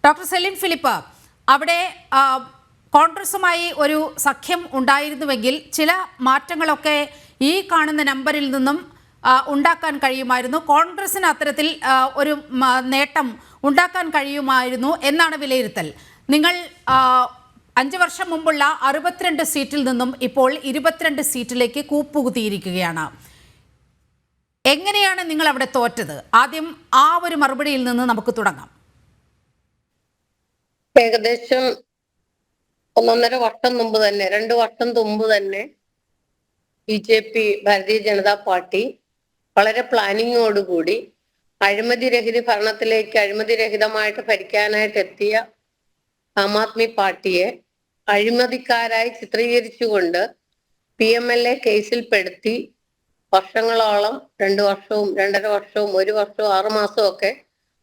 Doctor Celine Philip, അവിടെ കോൺഗ്രസുമായി ഒരു സഖ്യം ഉണ്ടായിരുന്നുവെങ്കിൽ ചില മാറ്റങ്ങളൊക്കെ ഈ കാണുന്ന നമ്പറിൽ നിന്നും ഉണ്ടാക്കാൻ കഴിയുമായിരുന്നു. കോൺഗ്രസിന് അത്തരത്തിൽ ഒരു നേട്ടം ഉണ്ടാക്കാൻ കഴിയുമായിരുന്നു എന്നാണ് വിലയിരുത്തൽ. നിങ്ങൾ 5 വർഷം മുമ്പുള്ള 62 സീറ്റിൽ നിന്നും ഇപ്പോൾ 22 സീറ്റിലേക്ക് കൂപ്പുകുത്തിയിരിക്കുകയാണ്. എങ്ങനെയാണ് നിങ്ങൾ അവിടെ തോറ്റത്? ആദ്യം ആ ഒരു മറുപടിയിൽ നിന്ന് നമുക്ക് തുടങ്ങാം. ഏകദേശം 1.5 വർഷം മുമ്പ് തന്നെ 2 വർഷം മുമ്പ് തന്നെ BJP ഭാരതീയ ജനതാ പാർട്ടി വളരെ പ്ലാനിങ്ങോടുകൂടി അഴിമതിരഹിത ഭരണത്തിലേക്ക് അഴിമതിരഹിതമായിട്ട് ഭരിക്കാനായിട്ട് എത്തിയ ആം ആദ്മി പാർട്ടിയെ അഴിമതിക്കാരായി ചിത്രീകരിച്ചുകൊണ്ട് PMLA കേസിൽപ്പെടുത്തി വർഷങ്ങളോളം 2 വർഷവും 2.5 വർഷവും 1 വർഷവും 6 മാസവും ഒക്കെ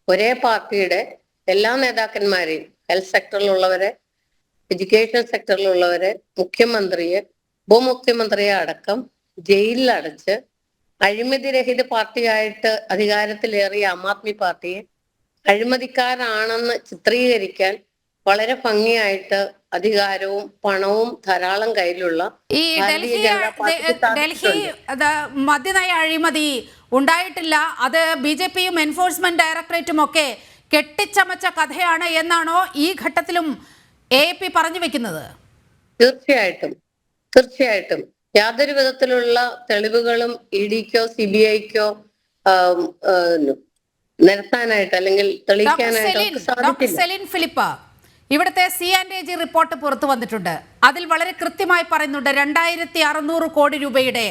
ഒരേ പാർട്ടിയുടെ എല്ലാ നേതാക്കന്മാരെയും, ഹെൽത്ത് സെക്ടറിലുള്ളവരെ, എഡ്യൂക്കേഷൻ സെക്ടറിലുള്ളവരെ, മുഖ്യമന്ത്രിയെ, ഉപമുഖ്യമന്ത്രിയെ അടക്കം ജയിലിലടച്ച് അഴിമതിരഹിത പാർട്ടിയായിട്ട് അധികാരത്തിലേറിയ ആം ആദ്മി പാർട്ടിയെ അഴിമതിക്കാരാണെന്ന് ചിത്രീകരിക്കാൻ വളരെ ഭംഗിയായിട്ട് അധികാരവും പണവും ധാരാളം കയ്യിലുള്ള ഈ ഡൽഹി മദ്യനയ അഴിമതി ഉണ്ടായിട്ടില്ല, അത് BJPയും എൻഫോഴ്സ്മെന്റ് ഡയറക്ടറേറ്റും ഒക്കെ കെട്ടിച്ചമച്ച കഥയാണ് എന്നാണോ ഈ ഘട്ടത്തിലും AAP പറഞ്ഞു വെക്കുന്നത്? തീർച്ചയായിട്ടും തീർച്ചയായിട്ടും യാതൊരു വിധത്തിലുള്ള തെളിവുകളും EDക്കോ CBIക്കോ നിരത്താനായിട്ട് അല്ലെങ്കിൽ തെളിയിക്കാനായിട്ട് സാധിക്കില്ല. ഇവിടുത്തെ C&AG റിപ്പോർട്ട് പുറത്തു വന്നിട്ടുണ്ട്. അതിൽ വളരെ കൃത്യമായി പറയുന്നുണ്ട് 2600 കോടി രൂപയുടെ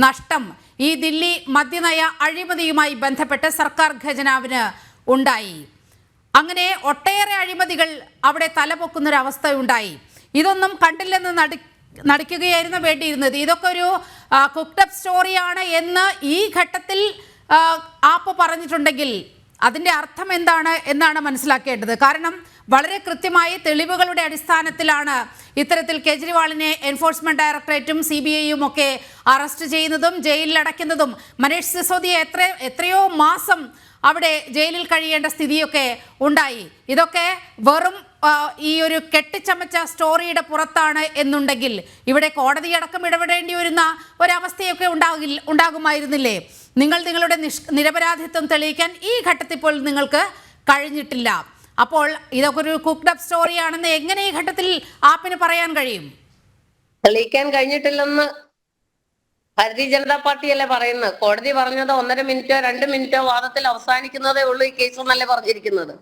നഷ്ടം ഈ ദില്ലി മദ്യനയ അഴിമതിയുമായി ബന്ധപ്പെട്ട് സർക്കാർ ഖജനാവിന് ഉണ്ടായി. അങ്ങനെ ഒട്ടേറെ അഴിമതികൾ അവിടെ തലപൊക്കുന്നൊരവസ്ഥ ഉണ്ടായി. ഇതൊന്നും കണ്ടില്ലെന്ന് നടിക്കുകയായിരുന്നു വേണ്ടിയിരുന്നത്. ഇതൊക്കെ ഒരു കുക്ക്ഡപ്പ് സ്റ്റോറിയാണ് എന്ന് ഈ ഘട്ടത്തിൽ ആപ്പ് പറഞ്ഞിട്ടുണ്ടെങ്കിൽ അതിൻ്റെ അർത്ഥം എന്താണ് എന്നാണ് മനസ്സിലാക്കേണ്ടത്. കാരണം വളരെ കൃത്യമായി തെളിവുകളുടെ അടിസ്ഥാനത്തിലാണ് ഇത്തരത്തിൽ കേജ്രിവാളിനെ എൻഫോഴ്സ്മെന്റ് ഡയറക്ടറേറ്റും CBIയും ഒക്കെ അറസ്റ്റ് ചെയ്യുന്നതും ജയിലിലടയ്ക്കുന്നതും. മനീഷ് സിസോദിയെ എത്രയോ മാസം അവിടെ ജയിലിൽ കഴിയേണ്ട സ്ഥിതിയൊക്കെ ഉണ്ടായി. ഇതൊക്കെ വെറും ഈ ഒരു കെട്ടിച്ചമച്ച സ്റ്റോറിയുടെ പുറത്താണ് എന്നുണ്ടെങ്കിൽ ഇവിടെ കോടതിയടക്കം ഇടപെടേണ്ടി വരുന്ന ഒരവസ്ഥയൊക്കെ ഉണ്ടാകുമായിരുന്നില്ലേ? നിങ്ങളുടെ നിരപരാധിത്വം തെളിയിക്കാൻ ഈ ഘട്ടത്തിൽ പോലും നിങ്ങൾക്ക് കഴിഞ്ഞിട്ടില്ല. അപ്പോൾ ഇതൊക്കെ ഒരു കുക്ക്ഡപ്പ് സ്റ്റോറിയാണെന്ന് എങ്ങനെ ഈ ഘട്ടത്തിൽ ആപ്പിന് പറയാൻ കഴിയും? തെളിയിക്കാൻ കഴിഞ്ഞിട്ടില്ലെന്ന് ഭാരതീയ ജനതാ പാർട്ടിയല്ലേ പറയുന്നത്. കോടതി പറഞ്ഞത് 1.5 മിനിറ്റോ 2 മിനിറ്റോ വാദത്തിൽ അവസാനിക്കുന്നതേ ഉള്ളൂ ഈ കേസ് എന്നല്ലേ പറഞ്ഞിരിക്കുന്നത്.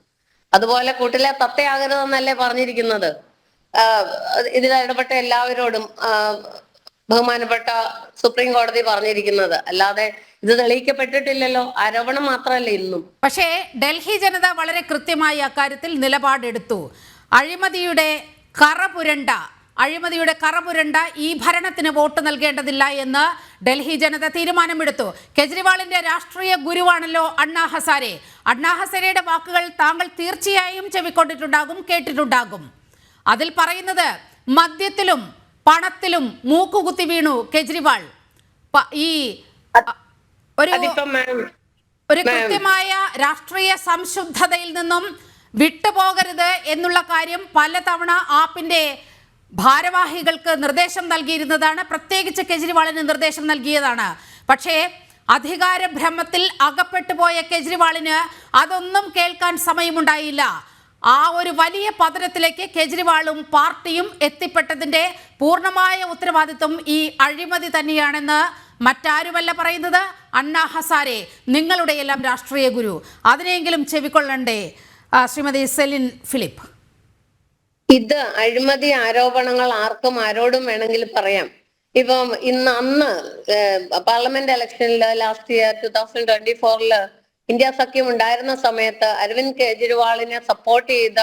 അതുപോലെ കൂട്ടിലെ തത്തയാകരുതെന്നല്ലേ പറഞ്ഞിരിക്കുന്നത്. ഇതിൽ ഇടപെട്ട എല്ലാവരോടും ബഹുമാനപ്പെട്ട സുപ്രീം കോടതി പറഞ്ഞിരിക്കുന്നത്. അല്ലാതെ ഇത് തെളിയിക്കപ്പെട്ടിട്ടില്ലല്ലോ, ആരോപണം മാത്രമല്ല ഇന്നും. പക്ഷേ ഡൽഹി ജനത വളരെ കൃത്യമായി അക്കാര്യത്തിൽ നിലപാടെടുത്തു. അഴിമതിയുടെ കറ പുരണ്ട ഈ ഭരണത്തിന് വോട്ട് നൽകേണ്ടതില്ല എന്ന് ഡൽഹി ജനത തീരുമാനമെടുത്തു. കെജ്രിവാളിന്റെ രാഷ്ട്രീയ ഗുരുവാണല്ലോ അണ്ണാ ഹസാരെ. അണ്ണാ ഹസാരയുടെ വാക്കുകൾ താങ്കൾ തീർച്ചയായും ചെവിക്കൊണ്ടിട്ടുണ്ടാകും, കേട്ടിട്ടുണ്ടാകും. അതിൽ പറയുന്നത് മദ്യത്തിലും പണത്തിലും മൂക്കുകുത്തി വീണു കെജ്രിവാൾ. ഈ ഒരു കൃത്യമായ രാഷ്ട്രീയ സംശുദ്ധതയിൽ നിന്നും വിട്ടുപോകരുത് എന്നുള്ള കാര്യം പലതവണ ആപ്പിന്റെ ഭാരവാഹികൾക്ക് നിർദ്ദേശം നൽകിയിരുന്നതാണ്. പ്രത്യേകിച്ച് കെജ്രിവാളിന് നിർദ്ദേശം നൽകിയതാണ്. പക്ഷേ അധികാരഭ്രമത്തിൽ അകപ്പെട്ടു പോയ കെജ്രിവാളിന് അതൊന്നും കേൾക്കാൻ സമയമുണ്ടായില്ല. ആ ഒരു വലിയ പതനത്തിലേക്ക് കെജ്രിവാളും പാർട്ടിയും എത്തിപ്പെട്ടതിന്റെ പൂർണ്ണമായ ഉത്തരവാദിത്വം ഈ അഴിമതി തന്നെയാണെന്ന് മറ്റാരുമല്ല പറയുന്നത്, അണ്ണാ ഹസാരെ, നിങ്ങളുടെയെല്ലാം രാഷ്ട്രീയ ഗുരു. അതിനെങ്കിലും ചെവിക്കൊള്ളണ്ടേ ശ്രീമതി സെലിൻ ഫിലിപ്പ്? ഇത് അഴിമതി ആരോപണങ്ങൾ ആർക്കും ആരോടും വേണമെങ്കിലും പറയാം. ഇപ്പം അന്ന് പാർലമെന്റ് ഇലക്ഷനിൽ ലാസ്റ്റ് ഇയർ 2024 ഇന്ത്യ സഖ്യം ഉണ്ടായിരുന്ന സമയത്ത് അരവിന്ദ് കെജ്രിവാളിനെ സപ്പോർട്ട് ചെയ്ത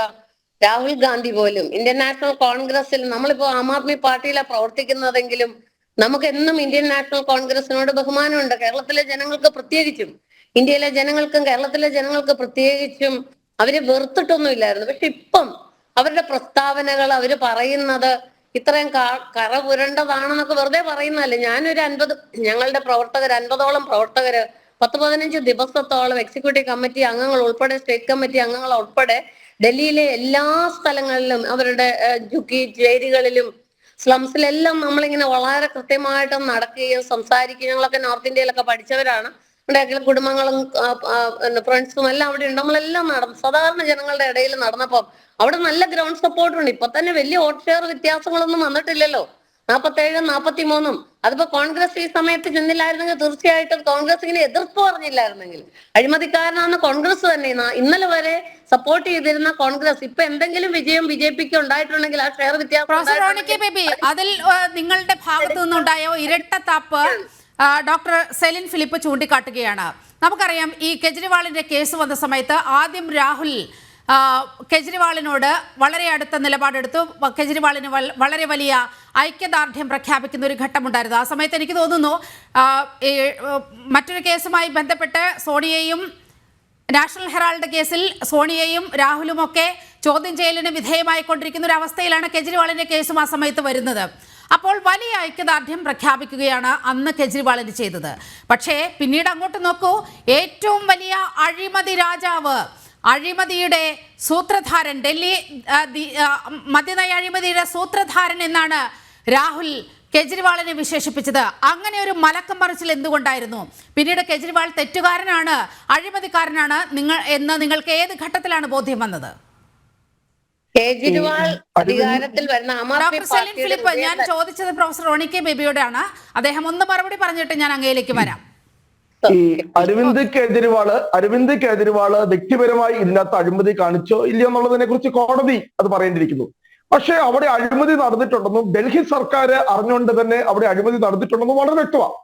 രാഹുൽ ഗാന്ധി പോലും ഇന്ത്യൻ നാഷണൽ കോൺഗ്രസിൽ, നമ്മളിപ്പോ ആം ആദ്മി പാർട്ടിയിലാണ് പ്രവർത്തിക്കുന്നതെങ്കിലും നമുക്ക് എന്നും ഇന്ത്യൻ നാഷണൽ കോൺഗ്രസിനോട് ബഹുമാനമുണ്ട്. കേരളത്തിലെ ജനങ്ങൾക്ക് പ്രത്യേകിച്ചും, ഇന്ത്യയിലെ ജനങ്ങൾക്കും കേരളത്തിലെ ജനങ്ങൾക്ക് പ്രത്യേകിച്ചും അവരെ വെറുത്തിട്ടൊന്നുമില്ലായിരുന്നു. പക്ഷെ ഇപ്പം അവരുടെ പ്രസ്താവനകൾ, അവര് പറയുന്നത് ഇത്രയും കറ പുരണ്ടതാണെന്നൊക്കെ വെറുതെ പറയുന്നതല്ലേ. ഞങ്ങളുടെ പ്രവർത്തകർ 50ഓളം പ്രവർത്തകര് 10-15 ദിവസത്തോളം എക്സിക്യൂട്ടീവ് കമ്മിറ്റി അംഗങ്ങൾ ഉൾപ്പെടെ സ്റ്റേറ്റ് കമ്മിറ്റി അംഗങ്ങൾ ഉൾപ്പെടെ ഡൽഹിയിലെ എല്ലാ സ്ഥലങ്ങളിലും അവരുടെ ജുക്കി ചേരികളിലും സ്ലംസിലെല്ലാം നമ്മളിങ്ങനെ വളരെ കൃത്യമായിട്ട് നടക്കുകയും സംസാരിക്കുകയും, ഞങ്ങളൊക്കെ നോർത്ത് ഇന്ത്യയിലൊക്കെ പഠിച്ചവരാണ്, നമ്മുടെ കുടുംബങ്ങളും ഫ്രണ്ട്സും എല്ലാം അവിടെ ഉണ്ട്. നമ്മളെല്ലാം നടന്നു സാധാരണ ജനങ്ങളുടെ ഇടയിൽ നടന്നപ്പോൾ അവിടെ നല്ല ഗ്രൗണ്ട് സപ്പോർട്ട് ഉണ്ട്. ഇപ്പൊ തന്നെ വലിയ വോട്ട് ഷെയർ വ്യത്യാസങ്ങളൊന്നും വന്നിട്ടില്ലല്ലോ, 47-ഉം 43-ഉം. അതിപ്പോ കോൺഗ്രസ് ഈ സമയത്ത് ചെന്നില്ലായിരുന്നെങ്കിൽ തീർച്ചയായിട്ടും കോൺഗ്രസ് ഇങ്ങനെ എതിർപ്പ് പറഞ്ഞില്ലായിരുന്നെങ്കിൽ, അഴിമതിക്കാരനാണ് കോൺഗ്രസ് തന്നെ ഇന്നലെ വരെ സപ്പോർട്ട് ചെയ്തിരുന്ന കോൺഗ്രസ് ഇപ്പൊ എന്തെങ്കിലും വിജയം BJPക്ക് ഉണ്ടായിട്ടുണ്ടെങ്കിൽ ആ ഷെയർ വ്യത്യാസം അതിൽ നിങ്ങളുടെ ഭാഗത്തു നിന്നുണ്ടായ ഇരട്ടത്താപ്പ് ഡോക്ടർ സെലിൻ ഫിലിപ്പ് ചൂണ്ടിക്കാട്ടുകയാണ്. നമുക്കറിയാം, ഈ കെജ്രിവാളിന്റെ കേസ് വന്ന സമയത്ത് ആദ്യം രാഹുൽ കെജ്രിവാളിനോട് വളരെ അടുത്ത നിലപാടെടുത്തു. കെജ്രിവാളിന് വളരെ വലിയ ഐക്യദാർഢ്യം പ്രഖ്യാപിക്കുന്ന ഒരു ഘട്ടമുണ്ടായിരുന്നു. ആ സമയത്ത് എനിക്ക് തോന്നുന്നു മറ്റൊരു കേസുമായി ബന്ധപ്പെട്ട് സോണിയയും നാഷണൽ ഹെറാൾഡ് കേസിൽ സോണിയയും രാഹുലുമൊക്കെ ചോദ്യം ചെയ്യലിന് വിധേയമായിക്കൊണ്ടിരിക്കുന്ന ഒരു അവസ്ഥയിലാണ് കെജ്രിവാളിന്റെ കേസും ആ സമയത്ത് വരുന്നത്. അപ്പോൾ വലിയ ഐക്യദാർഢ്യം പ്രഖ്യാപിക്കുകയാണ് അന്ന് കെജ്രിവാളിന് ചെയ്തത്. പക്ഷേ പിന്നീട് അങ്ങോട്ട് നോക്കൂ, ഏറ്റവും വലിയ അഴിമതി രാജാവ്, അഴിമതിയുടെ സൂത്രധാരൻ, ഡൽഹി മദ്യനയ അഴിമതിയുടെ സൂത്രധാരൻ എന്നാണ് രാഹുൽ കെജ്രിവാളിനെ വിശേഷിപ്പിച്ചത്. അങ്ങനെ ഒരു മലക്കം മറിച്ചിൽ എന്തുകൊണ്ടായിരുന്നു? പിന്നീട് കെജ്രിവാൾ തെറ്റുകാരനാണ്, അഴിമതിക്കാരനാണ് എന്ന് നിങ്ങൾക്ക് ഏത് ഘട്ടത്തിലാണ് ബോധ്യം വന്നത്? കേജ്രിവാൾ അധികാരത്തിൽ വരുന്ന ഡോക്ടർ സെലിൻ ഫിലിപ്പ്, ഞാൻ ചോദിച്ചത് പ്രൊഫസർ റോണി കെ ബേബിയോടാണ്. അദ്ദേഹം ഒന്ന് മറുപടി പറഞ്ഞിട്ട് ഞാൻ അങ്ങയിലേക്ക് വരാം. ഈ അരവിന്ദ് കേജ്രിവാള് വ്യക്തിപരമായി ഇതിനകത്ത് അഴിമതി കാണിച്ചോ ഇല്ലയോ എന്നുള്ളതിനെ കുറിച്ച് കോടതി അത് പറയേണ്ടിയിരിക്കുന്നു. പക്ഷേ അവിടെ അഴിമതി നടന്നിട്ടുണ്ടെന്നും ഡൽഹി സർക്കാർ അറിഞ്ഞുകൊണ്ട് തന്നെ അവിടെ അഴിമതി നടന്നിട്ടുണ്ടെന്നും വളരെ വ്യക്തമാണ്.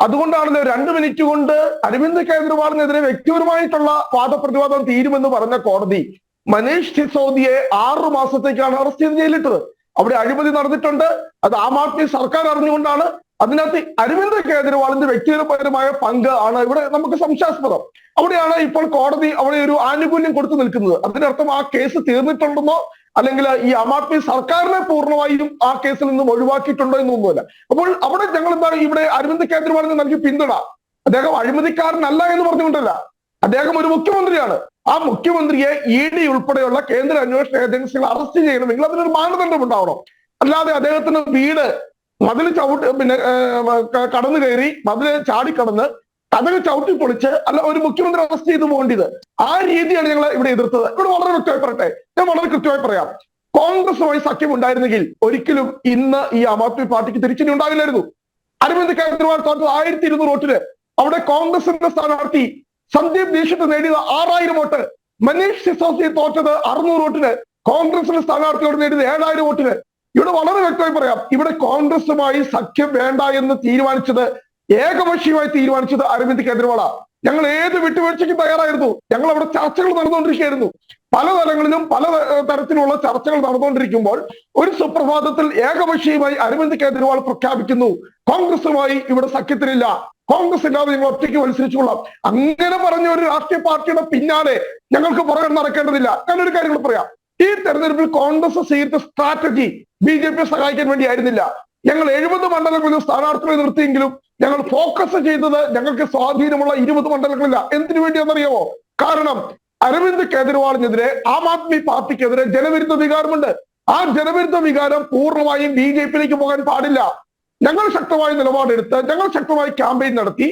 അതുകൊണ്ടാണല്ലോ 2 മിനിറ്റ് കൊണ്ട് അരവിന്ദ് കേജ്രിവാളിനെതിരെ വ്യക്തിപരമായിട്ടുള്ള വാദപ്രതിവാദം തീരുമെന്ന് പറഞ്ഞ കോടതി മനീഷ് സിസോദിയെ 6 മാസത്തേക്കാണ് അറസ്റ്റ് ചെയ്ത് ജയിലിട്ടത്. അവിടെ അഴിമതി നടന്നിട്ടുണ്ട്, അത് ആം ആദ്മി സർക്കാർ അറിഞ്ഞുകൊണ്ടാണ്. അതിനകത്ത് അരവിന്ദ് കേജ്രിവാളിന്റെ വ്യക്തിപരമായ പങ്ക് ആണ് ഇവിടെ നമുക്ക് സംശയാസ്പദം. അവിടെയാണ് ഇപ്പോൾ കോടതി അവിടെ ഒരു ആനുകൂല്യം കൊടുത്തു നിൽക്കുന്നത്. അതിനർത്ഥം ആ കേസ് തീർന്നിട്ടുണ്ടെന്നോ അല്ലെങ്കിൽ ഈ ആം ആദ്മി സർക്കാരിനെ പൂർണ്ണമായും ആ കേസിൽ നിന്നും ഒഴിവാക്കിയിട്ടുണ്ടോ എന്നൊന്നുമില്ല. അപ്പോൾ അവിടെ ഞങ്ങൾ എന്താണ് ഇവിടെ അരവിന്ദ് കേജ്രിവാളിന് നൽകിയ പിന്തുണ, അദ്ദേഹം അഴിമതിക്കാരനല്ല എന്ന് പറഞ്ഞുകൊണ്ടല്ല, അദ്ദേഹം ഒരു മുഖ്യമന്ത്രിയാണ്. ആ മുഖ്യമന്ത്രിയെ ED ഉൾപ്പെടെയുള്ള കേന്ദ്ര അന്വേഷണ ഏജൻസികൾ അറസ്റ്റ് ചെയ്യണമെങ്കിൽ അതിനൊരു മാനദണ്ഡം ഉണ്ടാവണം. അല്ലാതെ അദ്ദേഹത്തിന് വീട് മതിൽ കടന്നു കയറി മതില് ചാടിക്കടന്ന് കഥകൾ ചവിട്ടി പൊളിച്ച് അല്ല ഒരു മുഖ്യമന്ത്രി അറസ്റ്റ് ചെയ്തു പോകേണ്ടത്. ആ രീതിയാണ് ഞങ്ങൾ ഇവിടെ എതിർത്തത്. ഇവിടെ വളരെ വ്യക്തമായി പറയട്ടെ, ഞാൻ വളരെ കൃത്യമായി പറയാം. കോൺഗ്രസുമായി സഖ്യം ഉണ്ടായിരുന്നെങ്കിൽ ഒരിക്കലും ഇന്ന് ഈ ആം ആദ്മി പാർട്ടിക്ക് തിരിച്ചടി ഉണ്ടാവില്ലായിരുന്നു. അരവിന്ദ് കേജ്രിവാൾ തോറ്റത് 1200 വോട്ടിന്. അവിടെ കോൺഗ്രസിന്റെ സ്ഥാനാർത്ഥി സന്ദീപ് ദീക്ഷിത് നേടിയത് 6000 വോട്ട്. മനീഷ് സിസോദിയ തോറ്റത് 600 വോട്ടിന്. കോൺഗ്രസിന്റെ സ്ഥാനാർത്ഥിയോട് നേടിയത് 7000 വോട്ടിന്. ഇവിടെ വളരെ വ്യക്തമായി പറയാം, ഇവിടെ കോൺഗ്രസുമായി സഖ്യം വേണ്ട എന്ന് തീരുമാനിച്ചത്, ഏകപക്ഷീയമായി തീരുമാനിച്ചത് അരവിന്ദ് കേജ്രിവാളാണ്. ഞങ്ങൾ ഏത് വിട്ടുവീഴ്ചയ്ക്കും തയ്യാറായിരുന്നു. ഞങ്ങൾ അവിടെ ചർച്ചകൾ നടന്നുകൊണ്ടിരിക്കുകയായിരുന്നു. പല തലങ്ങളിലും പല തരത്തിലുള്ള ചർച്ചകൾ നടന്നുകൊണ്ടിരിക്കുമ്പോൾ ഒരു സുപ്രഭാതത്തിൽ ഏകപക്ഷീയമായി അരവിന്ദ് കേജ്രിവാൾ പ്രഖ്യാപിക്കുന്നു, കോൺഗ്രസുമായി ഇവിടെ സഖ്യത്തിലില്ല, കോൺഗ്രസ് ഇല്ലാതെ ഞങ്ങൾ ഒറ്റയ്ക്ക് മത്സരിച്ചുകൊള്ളാം. അങ്ങനെ പറഞ്ഞ ഒരു രാഷ്ട്രീയ പാർട്ടിയുടെ പിന്നാലെ ഞങ്ങൾക്ക് പുറകെ നടക്കേണ്ടതില്ല. ഞാനൊരു കാര്യം കൂടെ പറയാം, ഈ തെരഞ്ഞെടുപ്പിൽ കോൺഗ്രസ് സ്വീകരിച്ച സ്ട്രാറ്റജി BJPയെ സഹായിക്കാൻ വേണ്ടി ആയിരുന്നില്ല. ഞങ്ങൾ 70 മണ്ഡലങ്ങളിൽ സ്ഥാനാർത്ഥികളെ നിർത്തിയെങ്കിലും ഞങ്ങൾ ഫോക്കസ് ചെയ്തത് ഞങ്ങൾക്ക് സ്വാധീനമുള്ള 20 മണ്ഡലങ്ങളില്ല. എന്തിനു വേണ്ടിയാണെന്നറിയാമോ? കാരണം അരവിന്ദ് കേജ്രിവാളിനെതിരെ ആം ആദ്മി പാർട്ടിക്കെതിരെ ജനവിരുദ്ധ വികാരമുണ്ട്. ആ ജനവിരുദ്ധ വികാരം പൂർണ്ണമായും BJPയിലേക്ക് പോകാൻ പാടില്ല. ഞങ്ങൾ ശക്തമായ നിലപാടെടുത്ത് ഞങ്ങൾ ശക്തമായി ക്യാമ്പയിൻ നടത്തി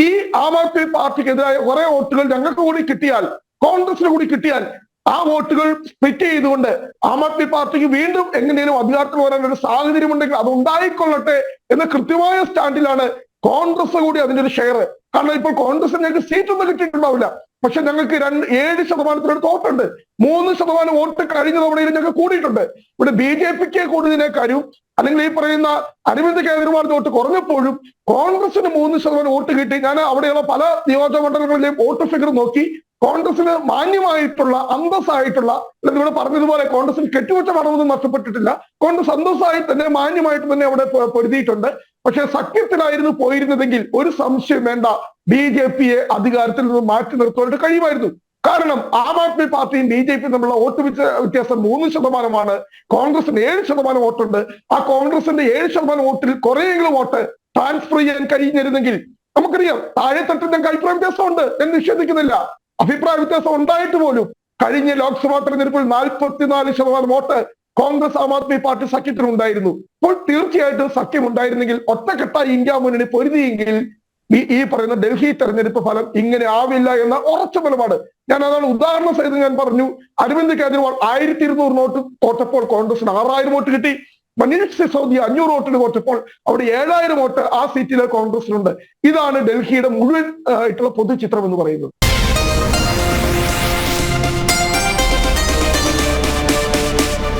ഈ ആം ആദ്മി പാർട്ടിക്കെതിരായ കുറെ വോട്ടുകൾ ഞങ്ങൾക്ക് കൂടി കിട്ടിയാൽ, കോൺഗ്രസിന് കൂടി കിട്ടിയാൽ, ആ വോട്ടുകൾ സ്പ്ലിറ്റ് ചെയ്തുകൊണ്ട് ആം ആദ്മി പാർട്ടിക്ക് വീണ്ടും എങ്ങനെയും അധികാരത്തിൽ വരാൻ ഒരു സാഹചര്യം ഉണ്ടെങ്കിൽ അത് ഉണ്ടായിക്കൊള്ളട്ടെ എന്ന കൃത്യമായ സ്റ്റാൻഡിലാണ് കോൺഗ്രസ് കൂടി അതിന്റെ ഒരു ഷെയർ. കാരണം ഇപ്പോൾ കോൺഗ്രസിന് ഞങ്ങൾക്ക് സീറ്റൊന്നും കിട്ടിയിട്ടുണ്ടാവില്ല, പക്ഷെ ഞങ്ങൾക്ക് 7% വോട്ടുണ്ട്. 3% വോട്ട് കഴിഞ്ഞ തവണയിൽ ഞങ്ങൾക്ക് കൂടിയിട്ടുണ്ട്. ഇവിടെ BJPക്ക് കൂടുതലിനേക്കാരും അല്ലെങ്കിൽ ഈ പറയുന്ന അരവിന്ദ് കേജ്രിവാളിന്റെ വോട്ട് കുറഞ്ഞപ്പോഴും കോൺഗ്രസിന് 3% വോട്ട് കിട്ടി. ഞാൻ അവിടെയുള്ള പല നിയോജക മണ്ഡലങ്ങളിലെയും വോട്ട് ഫിഗർ നോക്കി കോൺഗ്രസിന് മാന്യമായിട്ടുള്ള അന്തസ്സായിട്ടുള്ള, അല്ലെങ്കിൽ ഇവിടെ പറഞ്ഞതുപോലെ കോൺഗ്രസിന് കെട്ടുവച്ച പണമൊന്നും നഷ്ടപ്പെട്ടിട്ടില്ല. കോൺഗ്രസ് അന്തസ്സായി തന്നെ മാന്യമായിട്ട് തന്നെ അവിടെ പൊരുതിയിട്ടുണ്ട്. പക്ഷെ സഖ്യത്തിലായിരുന്നു പോയിരുന്നതെങ്കിൽ ഒരു സംശയം വേണ്ട, BJPയെ അധികാരത്തിൽ നിന്ന് മാറ്റി നിർത്തുവാനായിട്ട് കഴിയുമായിരുന്നു. കാരണം ആം ആദ്മി പാർട്ടിയും BJPയും തമ്മിലുള്ള വോട്ട് വ്യത്യാസം 3%. കോൺഗ്രസിന് 7% വോട്ടുണ്ട്. ആ കോൺഗ്രസിന്റെ 7% വോട്ടിൽ കുറെയെങ്കിലും വോട്ട് ട്രാൻസ്ഫർ ചെയ്യാൻ കഴിഞ്ഞിരുന്നെങ്കിൽ, നമുക്കറിയാം താഴെത്തട്ടിൽ ഞങ്ങൾക്ക് അഭിപ്രായ വ്യത്യാസമുണ്ട്, ഞാൻ നിഷേധിക്കുന്നില്ല. അഭിപ്രായ വ്യത്യാസം ഉണ്ടായിട്ട് പോലും കഴിഞ്ഞ ലോക്സഭാ തെരഞ്ഞെടുപ്പിൽ 44% വോട്ട് കോൺഗ്രസ് ആം ആദ്മി പാർട്ടി സഖ്യത്തിനുണ്ടായിരുന്നു. അപ്പോൾ തീർച്ചയായിട്ടും സഖ്യം ഉണ്ടായിരുന്നെങ്കിൽ ഒറ്റക്കെട്ടായി ഇന്ത്യ മുന്നണി പൊരുതിയെങ്കിൽ ഈ പറയുന്ന ഡൽഹി തെരഞ്ഞെടുപ്പ് ഫലം ഇങ്ങനെ ആവില്ല എന്ന ഉറച്ച നിലപാട്. ഞാൻ അതാണ് ഉദാഹരണ സഹിതം ഞാൻ പറഞ്ഞു. അരവിന്ദ് കെജ്രിവാൾ 1200 വോട്ട് തോറ്റപ്പോൾ കോൺഗ്രസിന് 6000 വോട്ട് കിട്ടി. മനീഷ് സിസോദിയ 500 വോട്ടിന് തോറ്റപ്പോൾ അവിടെ 7000 വോട്ട് ആ സീറ്റിലെ കോൺഗ്രസിനുണ്ട്. ഇതാണ് ഡൽഹിയുടെ മുഴുവൻ ആയിട്ടുള്ള പൊതുചിത്രം എന്ന് പറയുന്നത്.